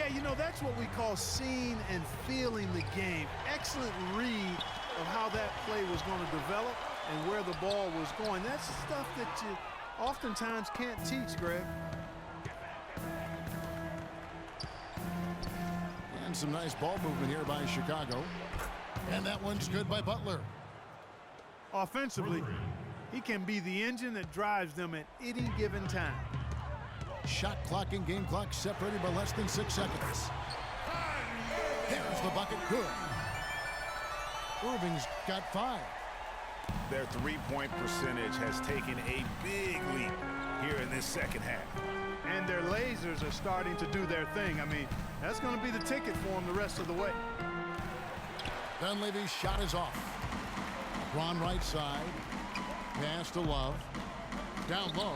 Yeah, you know, that's what we call seeing and feeling the game. Excellent read of how that play was going to develop and where the ball was going. That's stuff that you oftentimes can't teach, Greg. And some nice ball movement here by Chicago. And that one's good by Butler. Offensively, he can be the engine that drives them at any given time. Shot clock and game clock separated by less than 6 seconds. There's the bucket. Good. Irving's got 5. Their three-point percentage has taken a big leap here in this second half. And their lasers are starting to do their thing. I mean, that's going to be the ticket for them the rest of the way. Dunleavy's shot is off. LeBron right side. Pass to Love. Down low.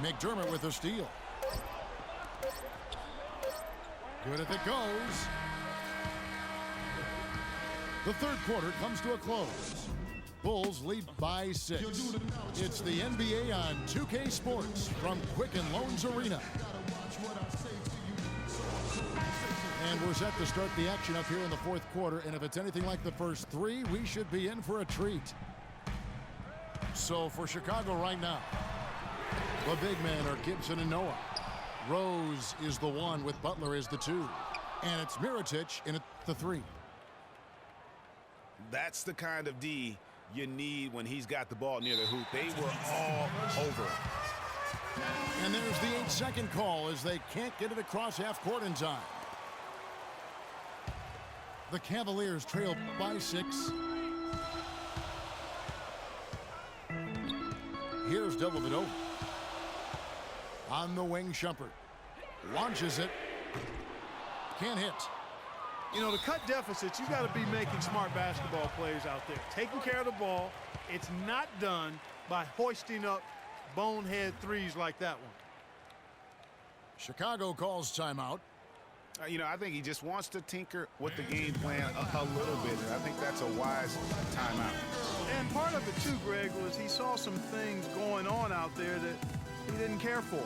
McDermott with a steal. Good if it goes. The third quarter comes to a close. Bulls lead by 6. It's the NBA on 2K Sports from Quicken Loans Arena. And we're set to start the action up here in the fourth quarter. And if it's anything like the first 3, we should be in for a treat. So for Chicago right now, the big men are Gibson and Noah. Rose is the 1 with Butler as the 2. And it's Mirotic in at the 3. That's the kind of D you need when he's got the ball near the hoop. They were all over it. And there's the 8-second call as they can't get it across half court in time. The Cavaliers trail by 6. Here's Dellavedova. On the wing, Shumpert. Launches it. Can't hit. You know, to cut deficits, you got to be making smart basketball plays out there. Taking care of the ball. It's not done by hoisting up bonehead threes like that one. Chicago calls timeout. You know, I think he just wants to tinker with the game plan a little bit. And I think that's a wise timeout. And part of it, too, Greg, was he saw some things going on out there that he didn't care for.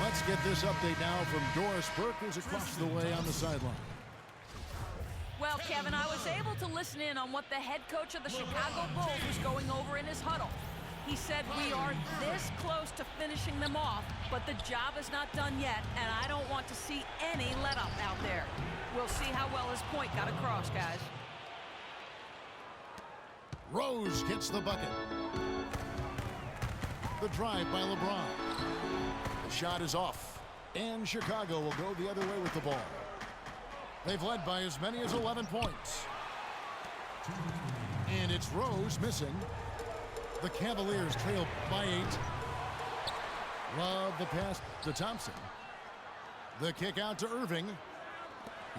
Let's get this update now from Doris Burke, who's across the way on the sideline. Well, Kevin, I was able to listen in on what the head coach of the Chicago Bulls was going over in his huddle. He said, we are this close to finishing them off, but the job is not done yet, and I don't want to see any let-up out there. We'll see how well his point got across, guys. Rose gets the bucket. The drive by LeBron. The shot is off, and Chicago will go the other way with the ball. They've led by as many as 11 points. And it's Rose missing. The Cavaliers trail by 8. Love the pass to Thompson. The kick out to Irving.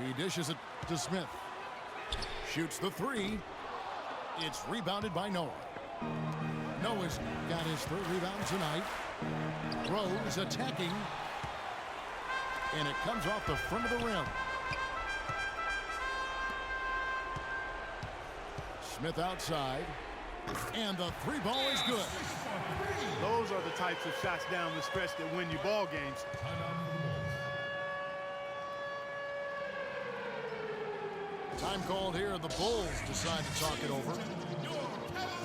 He dishes it to Smith. Shoots the 3. It's rebounded by Noah. Noah's got his 3rd rebound tonight. Rose attacking. And it comes off the front of the rim. Smith outside. And the 3 ball is good. Those are the types of shots down the stretch that win you ball games. Time called here. The Bulls decide to talk it over.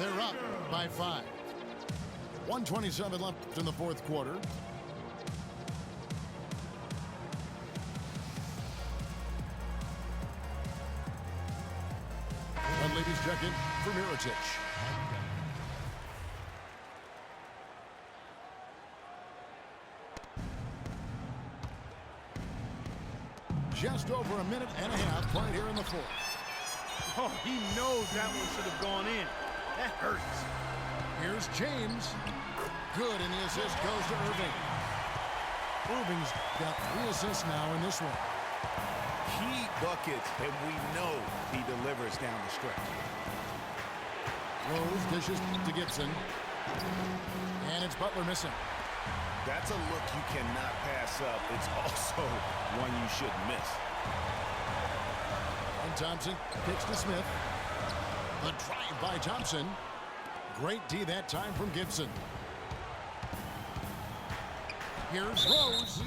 They're up by 5. 1:27 left in the 4th quarter. Dunleavy substitutes check in for Mirotic. Just over a minute and a half played here in the fourth. Oh, he knows that one should have gone in. That hurts. Here's James. Good, and the assist goes to Irving. Irving's got 3 assists now in this one. Key buckets, and we know he delivers down the stretch. Rose dishes to Gibson. And it's Butler missing. That's a look you cannot pass up. It's also one you shouldn't miss. And Thompson kicks to Smith. The drive by Thompson. Great D that time from Gibson. Here's Rose.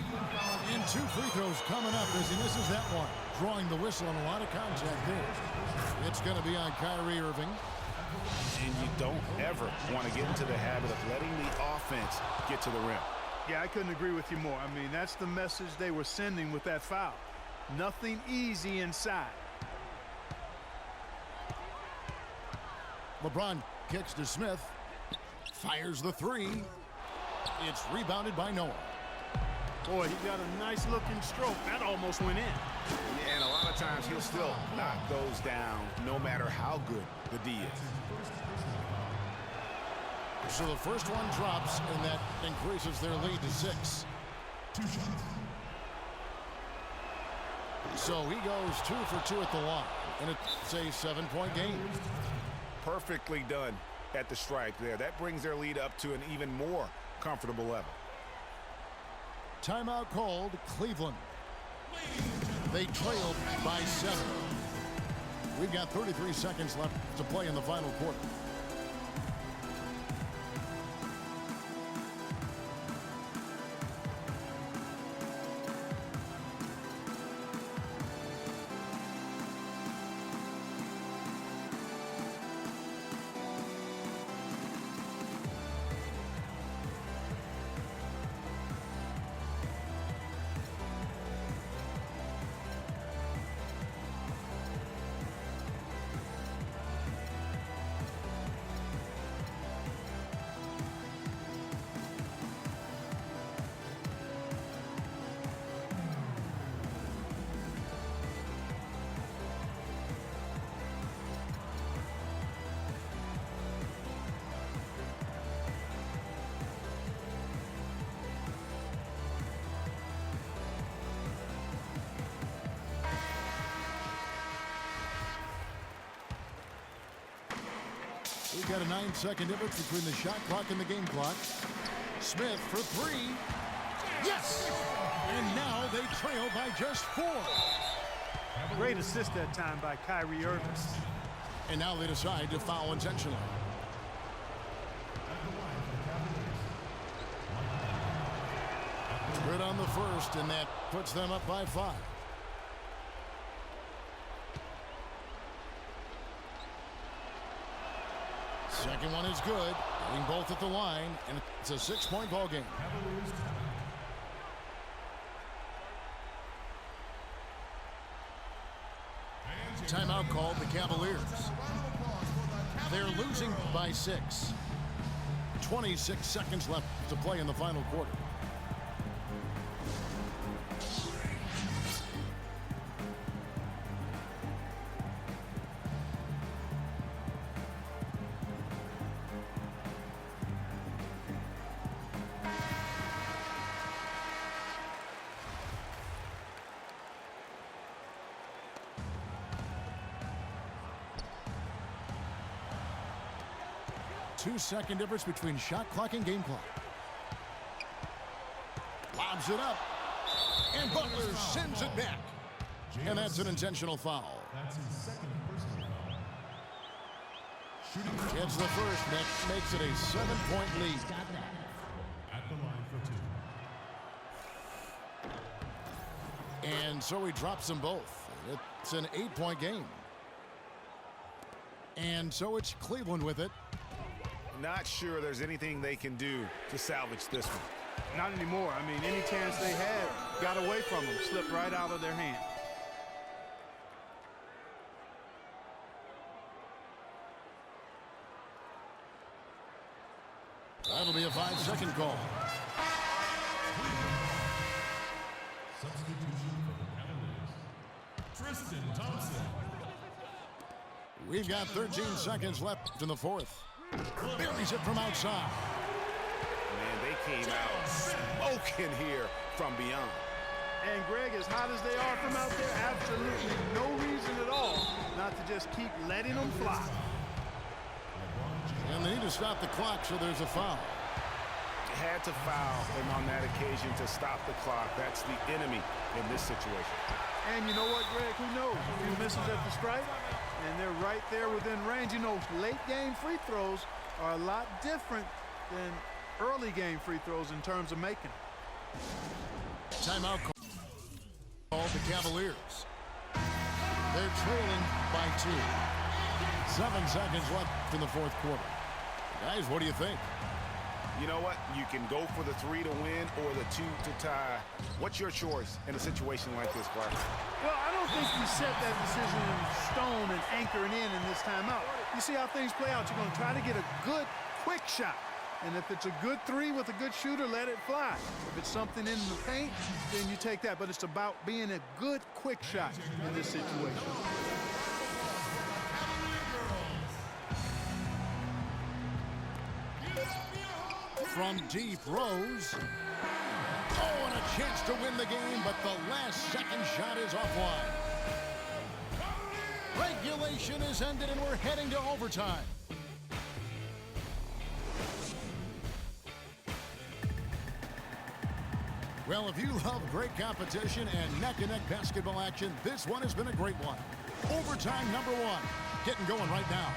And 2 free throws coming up as he misses that one. Drawing the whistle on a lot of contact there. It's going to be on Kyrie Irving. And you don't ever want to get into the habit of letting the offense get to the rim. Yeah, I couldn't agree with you more. I mean, that's the message they were sending with that foul. Nothing easy inside. LeBron kicks to Smith. Fires the 3. It's rebounded by Noah. Boy, he got a nice looking stroke. That almost went in. Yeah, and a lot of times he'll still knock those down no matter how good the D is. So the first one drops, and that increases their lead to 6. So he goes 2 for 2 at the line, and it's a 7-point game. Perfectly done at the stripe there. That brings their lead up to an even more comfortable level. Timeout called Cleveland. They trailed by 7. We've got 33 seconds left to play in the final quarter. We've got a 9-second difference between the shot clock and the game clock. Smith for 3. Yes! And now they trail by just 4. Great assist that time by Kyrie Irving. And now they decide to foul intentionally. Good on the first, and that puts them up by 5. Second one is good. Hitting both at the line, and it's a 6-point ball game. Timeout called the Cavaliers. They're losing by 6. 26 seconds left to play in the final quarter. Two-second difference between shot clock and game clock. Lobs it up. And Butler sends it back. And that's an intentional foul. That's his second personal foul. Shooting Gets the first. That makes it a 7-point lead. at the line for 2. And so he drops them both. It's an 8-point game. And so it's Cleveland with it. Not sure there's anything they can do to salvage this one. Not anymore. I mean, any chance they had got away from them, slipped right out of their hand. That'll be a 5-second call. Substitution for the Cavaliers. Tristan Thompson. We've got 13 seconds left in the fourth. Buries it from outside. Man, they came out smoking here from beyond. And Greg, as hot as they are from out there, absolutely no reason at all not to just keep letting them fly. And they need to stop the clock, so there's a foul. Had to foul him on that occasion to stop the clock. That's the enemy in this situation. And you know what, Greg? Who knows? A few misses at the stripe, and they're right there within range. You know, late game free throws are a lot different than early game free throws in terms of making them. Timeout called the Cavaliers. They're trailing by 2. 7 seconds left in the fourth quarter. Guys, what do you think? You know what? You can go for the 3 to win or the 2 to tie. What's your choice in a situation like this, Clark? Well, I don't think you set that decision in stone and anchoring in this timeout. You see how things play out. You're going to try to get a good, quick shot. And if it's a good 3 with a good shooter, let it fly. If it's something in the paint, then you take that. But it's about being a good, quick shot in this situation. From deep, Rose. Oh, and a chance to win the game, but the last second shot is offline. Regulation is ended, and we're heading to overtime. Well, if you love great competition and neck-and-neck basketball action, this one has been a great one. Overtime number 1. Getting going right now.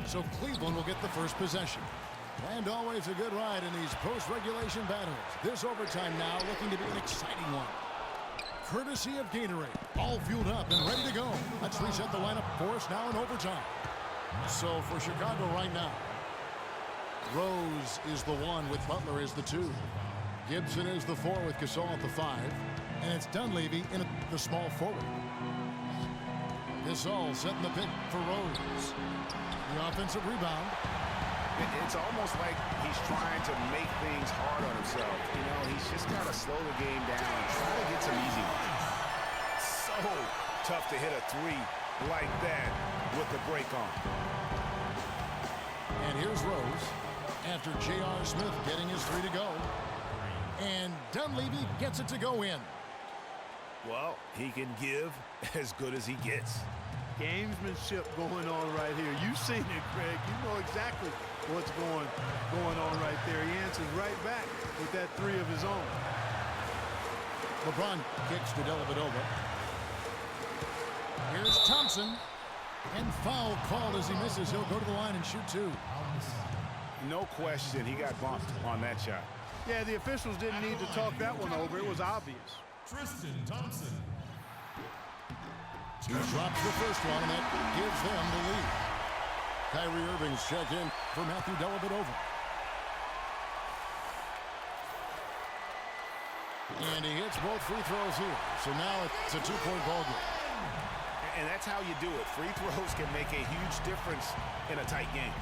So Cleveland will get the first possession. And always a good ride in these post-regulation battles. This overtime now looking to be an exciting one. Courtesy of Gatorade. All fueled up and ready to go. Let's reset the lineup for us now in overtime. So for Chicago right now, Rose is the 1 with Butler as the 2. Gibson is the 4 with Gasol at the 5. And it's Dunleavy in the small forward. Gasol setting the pick for Rose. The offensive rebound. It's almost like he's trying to make things hard on himself. You know, he's just got to slow the game down and try to get some easy ones. So tough to hit a 3 like that with the break on. And here's Rose after J.R. Smith getting his 3 to go. And Dunleavy gets it to go in. Well, he can give as good as he gets. Gamesmanship going on right here. You've seen it, Greg. You know exactly what's going on right there. He answers right back with that 3 of his own. LeBron kicks to Dellavedova. Here's Thompson. And foul called as he misses. He'll go to the line and shoot 2. No question, he got bumped on that shot. Yeah, the officials didn't need to talk that one over. It was obvious. Tristan Thompson. He drops the first one, and that gives them the lead. Kyrie Irving's check in for Matthew Dellavedova. And he hits both free throws here. So now it's a 2-point ball game. And that's how you do it. Free throws can make a huge difference in a tight game.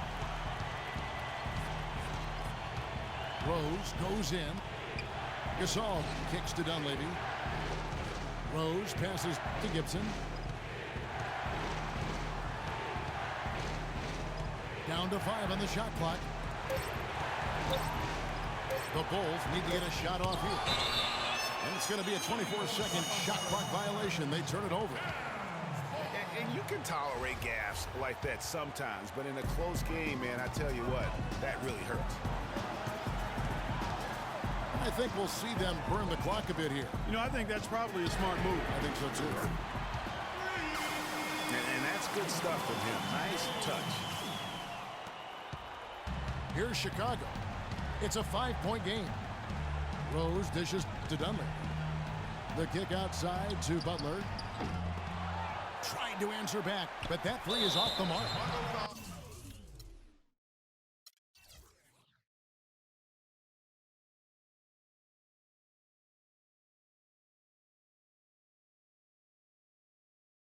Rose goes in. Gasol kicks to Dunleavy. Rose passes to Gibson. Down to 5 on the shot clock. The Bulls need to get a shot off here. And it's going to be a 24-second shot clock violation. They turn it over. And you can tolerate gaffes like that sometimes, but in a close game, man, I tell you what, that really hurts. I think we'll see them burn the clock a bit here. You know, I think that's probably a smart move. I think so, too. And that's good stuff from him. Nice touch. Here's Chicago. It's a 5-point game. Rose dishes to Dunleavy. The kick outside to Butler. Trying to answer back, but that 3 is off the mark.